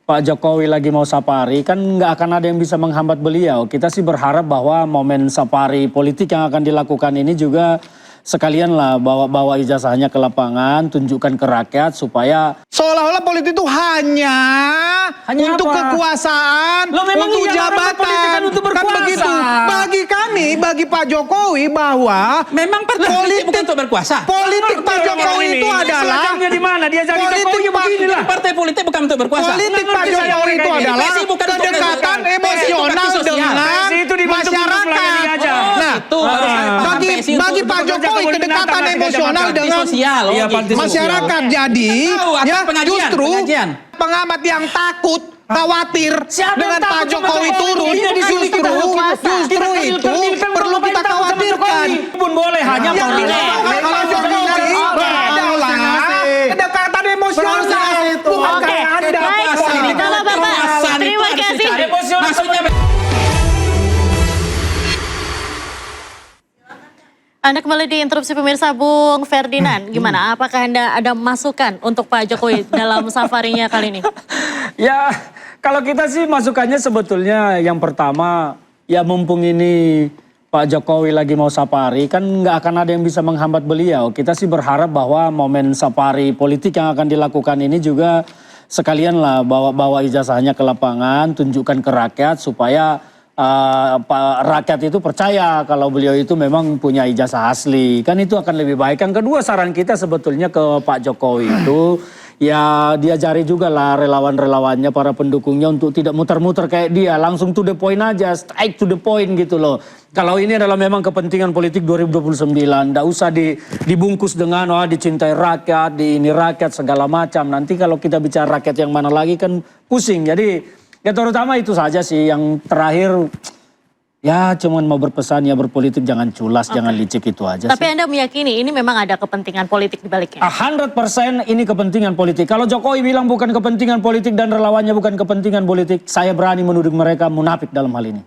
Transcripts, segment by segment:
Pak Jokowi lagi mau safari, kan nggak akan ada yang bisa menghambat beliau. Kita sih berharap bahwa momen safari politik yang akan dilakukan ini juga sekalian lah bawa ijazahnya ke lapangan, tunjukkan ke rakyat supaya seolah-olah politik itu hanya untuk apa? Kekuasaan, Loh, memang untuk iya, jabatan. kan untuk Kan berkuasa. begitu. Bagi kami, bagi Pak Jokowi bahwa memang partai politik bukan untuk berkuasa. Politik Pak Jokowi itu adalah seragamnya di mana? Dia jadi politik Jokowi beginilah. Partai politik bukan untuk berkuasa. politik Pak Jokowi itu adalah kedekatan emosional dengan masyarakat. Nah, bagi Pak Jokowi kedekatan emosional dengan masyarakat. Jadi ya justru pengamat yang takut, khawatir dengan Pak Jokowi turun, justru itu perlu kita khawatirkan. Pun boleh hanya Kalau Jokowi adalah kedekatan emosional, bukan kayak Anda. Kalau Bapak, terima kasih. Maksudnya Anda kembali di interupsi pemirsa. Bung Ferdinand, gimana? Apakah Anda ada masukan untuk Pak Jokowi dalam safarinya kali ini? Ya, kalau kita sih masukannya sebetulnya yang pertama, ya mumpung ini Pak Jokowi lagi mau safari, kan nggak akan ada yang bisa menghambat beliau. Kita sih berharap bahwa momen safari politik yang akan dilakukan ini juga sekalian lah bawa ijazahnya ke lapangan, tunjukkan ke rakyat supaya rakyat itu percaya kalau beliau itu memang punya ijazah asli. Kan itu akan lebih baik. Yang kedua, saran kita sebetulnya ke Pak Jokowi itu ya diajari juga lah relawan-relawannya, para pendukungnya untuk tidak muter-muter kayak dia. Langsung to the point aja, straight to the point gitu loh. Kalau ini adalah memang kepentingan politik 2029, nggak usah dibungkus dengan dicintai rakyat, di ini rakyat segala macam. Nanti kalau kita bicara rakyat yang mana lagi kan pusing. Jadi ya terutama itu saja sih. Yang terakhir ya cuman mau berpesan ya berpolitik jangan culas, jangan licik, itu aja. Tapi sih. Anda meyakini ini memang ada kepentingan politik di baliknya? 100% ini kepentingan politik. Kalau Jokowi bilang bukan kepentingan politik dan relawannya bukan kepentingan politik, saya berani menuduh mereka munafik dalam hal ini.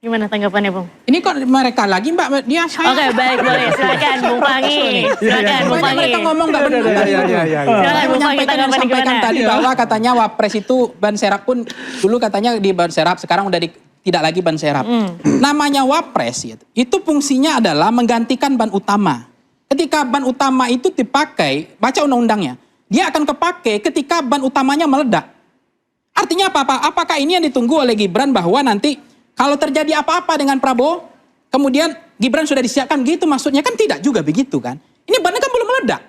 Gimana tanggapannya, Bung? ini kok mereka lagi Mbak, dia saya. Oke, baik, boleh. Silakan Bung Pangi. Silakan Bung Pokoknya Pangi. mereka ngomong nggak benar. Silakan Bung Pangi, tanggapan Sampaikan gimana? tadi bahwa katanya Wapres itu ban serap pun dulu katanya di ban serap, sekarang udah tidak lagi ban serap. Namanya Wapres itu fungsinya adalah menggantikan ban utama. Ketika ban utama itu dipakai, baca undang-undangnya, dia akan kepake ketika ban utamanya meledak. Artinya apa? Apakah ini yang ditunggu oleh Gibran bahwa nanti kalau terjadi apa-apa dengan Prabowo, kemudian Gibran sudah disiapkan gitu, maksudnya kan tidak juga begitu kan. Ini bannya kan belum meledak.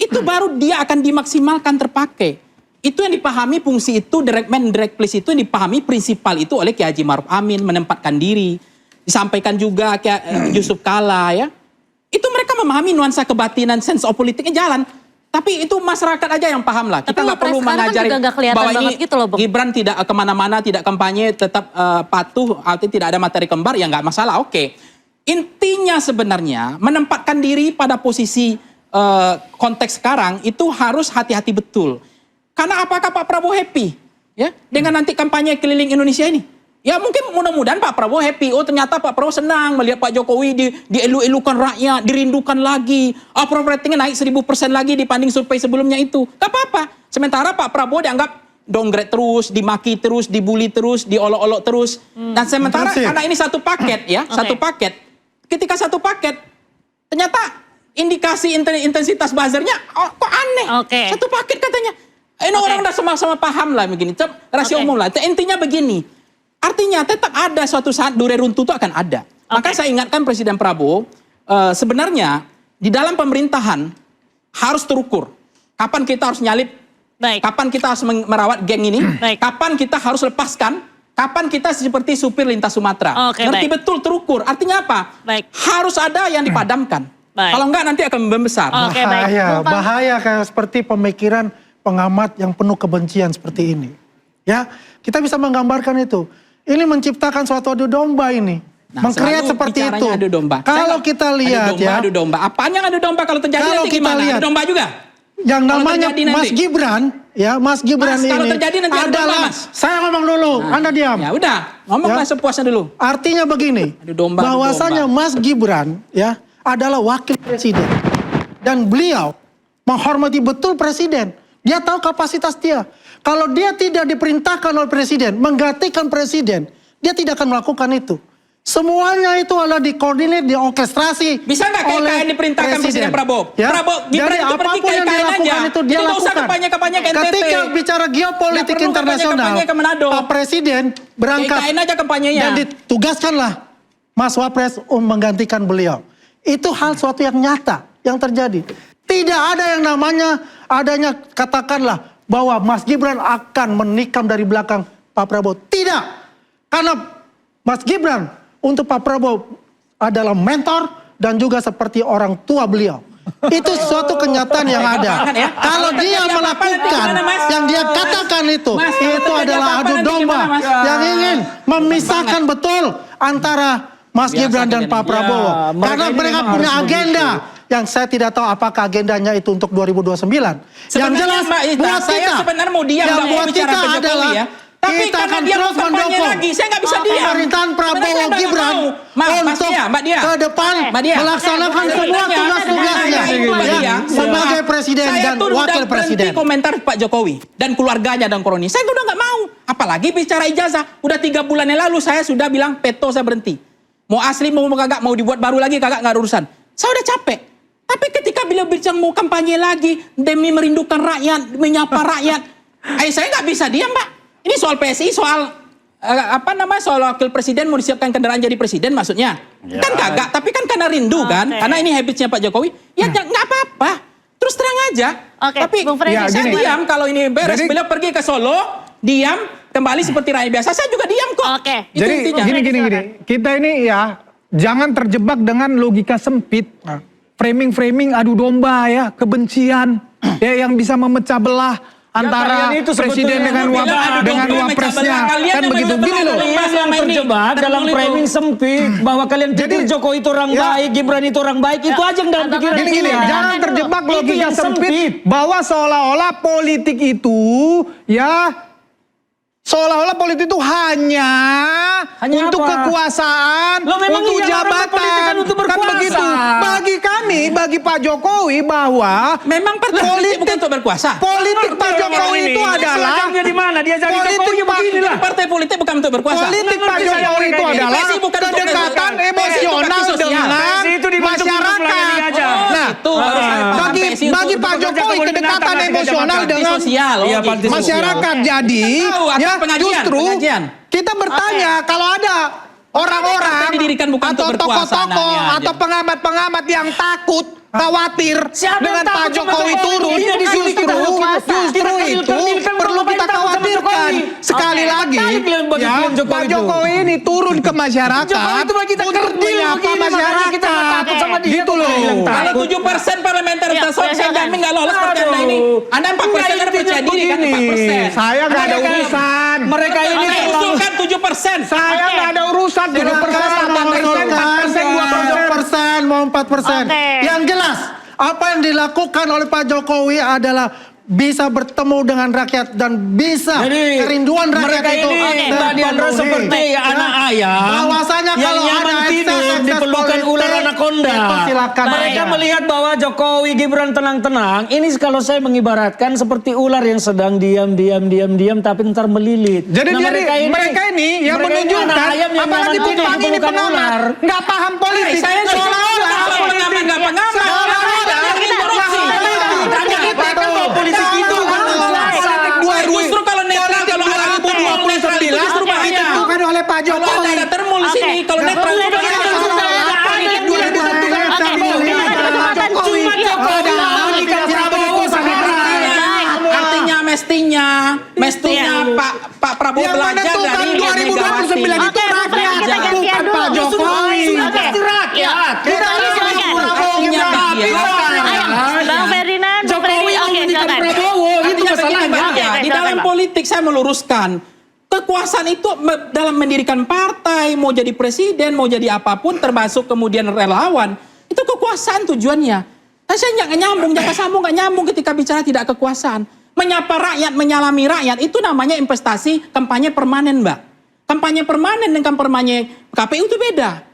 Itu baru dia akan dimaksimalkan terpakai. Itu yang dipahami fungsi itu, direct man, direct place itu yang dipahami prinsipal itu oleh Kiai Haji Maruf Amin, menempatkan diri. Disampaikan juga Kiai Yusuf Kala ya. Itu mereka memahami nuansa kebatinan, sense of politiknya jalan. Tapi itu masyarakat aja yang paham lah. Kita nggak perlu mengajari bahwa ini gitu loh, Bung. Gibran tidak kemana-mana, tidak kampanye, tetap patuh, artinya tidak ada materi kembar, ya nggak masalah, oke. Intinya sebenarnya menempatkan diri pada posisi konteks sekarang itu harus hati-hati betul. Karena apakah Pak Prabowo happy ya dengan nanti kampanye keliling Indonesia ini? Ya mungkin mudah-mudahan Pak Prabowo happy. Oh ternyata Pak Prabowo senang melihat Pak Jokowi dielu-elukan rakyat, dirindukan lagi. Approval ratingnya naik 1000% lagi dibanding survei sebelumnya itu. Gak apa-apa. Sementara Pak Prabowo dianggap downgrade terus, dimaki terus, dibully terus, diolok-olok terus. Dan sementara karena ini satu paket ya, satu paket. Ketika satu paket, ternyata indikasi intensitas buzzernya kok aneh. Satu paket katanya. Ini orang udah sama-sama paham lah begini. Rasio umum lah. Intinya begini. Artinya tetap ada suatu saat dure runtuh itu akan ada. Maka saya ingatkan Presiden Prabowo, sebenarnya di dalam pemerintahan harus terukur. Kapan kita harus nyalip, kapan kita harus merawat geng ini, kapan kita harus lepaskan, kapan kita seperti supir lintas Sumatera. Ngerti betul terukur. Artinya apa? Harus ada yang dipadamkan. Kalau enggak nanti akan membesar. Bahaya kayak seperti pemikiran pengamat yang penuh kebencian seperti ini. Ya, kita bisa menggambarkan itu. Ini menciptakan suatu adu domba ini. Mengkreat seperti itu. Kalau kita lihat adu domba. Apaan yang adu domba kalau terjadi kalau nanti kita gimana? lihat, Adu domba juga? Yang namanya Mas Gibran, ya Mas Gibran ini kalau terjadi nanti adalah, saya ngomong dulu, Anda diam. Ya udah, ngomonglah sepuasnya dulu. Artinya begini, bahwasanya Mas Gibran ya adalah wakil presiden. Dan beliau menghormati betul presiden. Dia tahu kapasitas dia. Kalau dia tidak diperintahkan oleh presiden, menggantikan presiden, dia tidak akan melakukan itu. Semuanya itu adalah dikoordinir, diorkestrasi. Bisa nggak KKN diperintahkan Presiden Prabowo? Ya? Prabowo, Gibran Jadi itu pergi apapun yang KKN dia lakukan aja. itu dia Nggak usah lakukan. kampanye-kampanye ke NTT. Ketika bicara geopolitik Nggak perlu internasional, kampanye-kampanye ke Manado. Pak Presiden berangkat KKN aja kampanyenya. dan ditugaskanlah Mas Wapres menggantikan beliau. Itu hal suatu yang nyata yang terjadi. Tidak ada yang namanya adanya katakanlah bahwa Mas Gibran akan menikam dari belakang Pak Prabowo. Tidak. Karena Mas Gibran untuk Pak Prabowo adalah mentor dan juga seperti orang tua beliau. Itu suatu kenyataan yang ada. Ya. Kalau dia melakukan yang dia katakan itu adalah adu domba yang ingin memisahkan betul antara Mas Biasa Gibran dan kejadian. Pak Prabowo. Ya, mereka Karena ini mereka memang punya harus agenda yang saya tidak tahu apakah agendanya itu untuk 2029. Yang Sebenarnya, jelas Mbak Ita, buat saya kita, sebenarnya mau diam, yang nggak mau buat bicara kita ke Jokowi adalah ya. Tapi kita karena akan dia mau terus kampanye mendukung lagi, saya nggak bisa diam. pemerintahan Prabowo Sebenarnya saya Gibran nggak mau. untuk Mbak Dia. ke depan Mbak Dia. melaksanakan semua Sebenarnya, tugas-tugasnya saya itu, Mbak ya, Dia, sebagai presiden saya dan tuh wakil udah presiden. berhenti komentar Pak Jokowi dan keluarganya dan koroni. Saya udah nggak mau. Apalagi bicara ijazah. Udah 3 bulan yang lalu saya sudah bilang peto saya berhenti. Mau asli mau kagak, mau dibuat baru lagi kagak, nggak ada urusan. Saya udah capek. Tapi ketika beliau bilang mau kampanye lagi demi merindukan rakyat, menyapa rakyat, saya nggak bisa diam, Pak. Ini soal PSI, soal soal wakil presiden mau disiapkan kendaraan jadi presiden maksudnya. Ya. Kan kagak, tapi kan karena rindu kan, karena ini habitsnya Pak Jokowi. Ya nggak apa-apa. Terus terang aja. Oke, Tapi Bung Freddy, saya gini. diam kalau ini beres. Jadi- Beliau pergi ke Solo, diam, kembali seperti rakyat biasa. Saya juga diam kok. Oke. Itu Jadi intinya. gini. Kita ini ya jangan terjebak dengan logika sempit. Framing adu domba ya, kebencian ya yang bisa memecah belah antara kalian itu presiden sebetulnya dengan bilang adu dengan domba, wapresnya. mecah belah. Kalian Kan yang begitu mecah gini belah loh. dari Kalian yang terjebak dalam Itu. framing sempit bahwa kalian pikir Jadi- Jokowi itu orang Ya. baik, Gibran itu orang baik, itu aja yang dalam pikiran Gini, kalian. jangan terjebak Itu logika yang sempit bahwa seolah-olah politik itu ya seolah-olah politik itu hanya untuk apa? kekuasaan, Loh, memang untuk iya, orang jabatan. berpolitik kan untuk Kan berkuasa. begitu. Bagi kami, bagi Pak Jokowi bahwa Memang partai politik bukan untuk berkuasa. politik Pak Jokowi itu adalah Selangnya di mana? Dia jadi politik Jokowi Pak- beginilah. Partai politik bukan untuk berkuasa. politik Pak Jokowi itu adalah PSI bukan untuk kedekatan PSI emosional itu bakti sosial. dengan PSI itu dibentuk untuk melayani masyarakat. aja. Nah, itu harus saya paham. bagi PSI itu bagi untuk Pak bekerja Jokowi kemudian kedekatan datang emosional bakti dengan sosial. Iya, gitu. bakti sosial. masyarakat. Jadi Kita tahu, akan ya pengajian, justru pengajian. kita bertanya kalau ada orang-orang Partai didirikan bukan atau untuk berkuasa, tokoh-tokoh anaknya aja. atau pengamat-pengamat yang takut khawatir Siapa yang dengan Pak takut sama Jokowi Jokowi? turun, Iya, justru kita berkuasa. Kita itu kerdilkan perlu Bapak kita yang takut sama khawatirkan. Jokowi. Sekali Oke. lagi, Sekali kalian bagi ya, kalian Jokowi Pak itu. Jokowi ini turun ke masyarakat Jokowi itu bagi kita untuk kerdil menyapa begini, makanya masyarakat. kita nggak takut sama dia, Gitu kok loh. kalian takut. Kalau 7% parlementer Ya, tersebut, saya silakan. jamin nggak lolos partai Anda ini. Anda 4% ada percaya diri kan 4%. Saya nggak ada Mereka- urusan. Mereka ini Anda memang- usulkan 7%. Saya Oke. nggak ada urusan. 7%, 4%, mau 4%. Oke. Yang jelas, apa yang dilakukan oleh Pak Jokowi adalah bisa bertemu dengan rakyat dan bisa Jadi kerinduan rakyat mereka itu ini Mbak Diandra terpenuhi. seperti anak ayam Bahwasanya yang kalau nyaman ada tidur ekses di pelukan politik, ular anaconda. itu silakan Mereka aja. melihat bahwa Jokowi Gibran tenang-tenang. Ini kalau saya mengibaratkan seperti ular yang sedang diam tapi ntar melilit. Jadi Nah, mereka ini yang mereka ini menunjukkan, anak ayam yang apalagi nyaman tidur Bung di Fahmi ini pelukan pengamat, ular. nggak paham politik. Saya Seolah-olah pengamat nggak pengamat. Seolah-olah Yang ini korupsi. Tanya kita kan mau politik itu kan Justru kalau netral, kalau ada termul netral itu justru bahaya. ditentukan oleh Pak Kalau Jokowi. ada termul di sini, kalau netral itu Oke, bahaya. sudah, Politik 2024. kita kasih kesempatan Cuma Iya. Jokowi menghentikan Prabowo sama Mestinya Pak Prabowo Yang belajar menentukan dari 2029 itu Oke, Mas Freddy, kita rakyat, gantian bukan dulu. Pak Jokowi. Sudah Oke. pasti rakyat. Kita silakan. Artinya bagian. Ayo, Bang Ferdinand, Bang Jokowi Freddy, yang oke, menghentikan silakan. Prabowo itu Artinya masalahnya. begini, Bang, Oke, ya. Di silakan, dalam Bang. politik saya meluruskan. Kekuasaan itu dalam mendirikan partai, mau jadi presiden, mau jadi apapun, termasuk kemudian relawan. Itu kekuasaan tujuannya. Tapi saya nggak nyambung, jaka sambung nggak nyambung ketika bicara tidak kekuasaan. Menyapa rakyat, menyalami rakyat, itu namanya investasi kampanye permanen, Mbak. Kampanye permanen dengan kampanye KPU itu beda.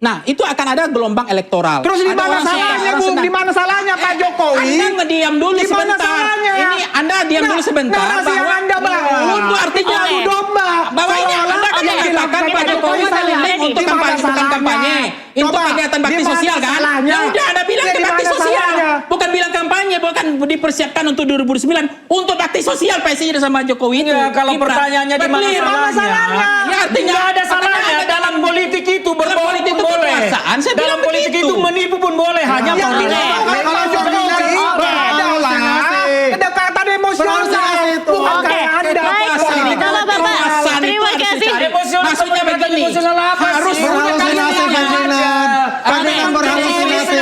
Nah, itu akan ada gelombang elektoral. Terus di Ada mana orang suka, salahnya, orang Bung? senang. Di mana salahnya Pak Jokowi? Anda ngediam dulu Di mana sebentar. salahnya? Ini Anda diam dulu sebentar. Narasi yang Anda bangun itu artinya Oke. adu domba. bahwa ini Anda Seolah-olah kan yang mengatakan dilakukan Pak Jokowi salah. keliling untuk Di mana kampanye, bukan salahnya? kampanye. Untuk Coba, kegiatan bakti di mana sosial kan? salahnya? Ya udah Anda bilang Ya, ke di bakti mana sosial. salahnya? Bukan bilang kampanye, bukan dipersiapkan untuk 2009. Untuk bakti sosial PSI sama Jokowi itu. Ya, kalau Gibran. pertanyaannya di mana Clear. salahnya? Ya artinya Nggak ada salahnya dalam politik itu berbohong politik pun itu boleh. kekuasaan, saya Dalam bilang politik begitu. itu menipu pun boleh. Hanya Yang politik. dilakukan Pak Jokowi Oke. adalah kedekatan emosional. Bukan Oke, kayak Anda. baik. Bapak-bapak, terima kasih. Maksudnya begini, harus Berhalusinasi Ferdinand. Ferdinand berhalusinasi.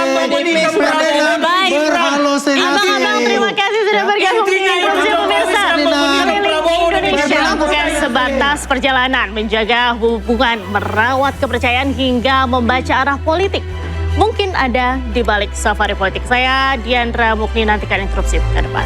Baik. Berhalusinasi. Abang-abang terima kasih sudah bergabung di Intinya itu, Interview Pemirsa. Ferdinand. Keliling Indonesia bukan sebatas perjalanan, menjaga hubungan, merawat kepercayaan hingga membaca arah politik. Mungkin ada di balik safari politik. Saya Diandra Mukni, nantikan interupsi ke depan.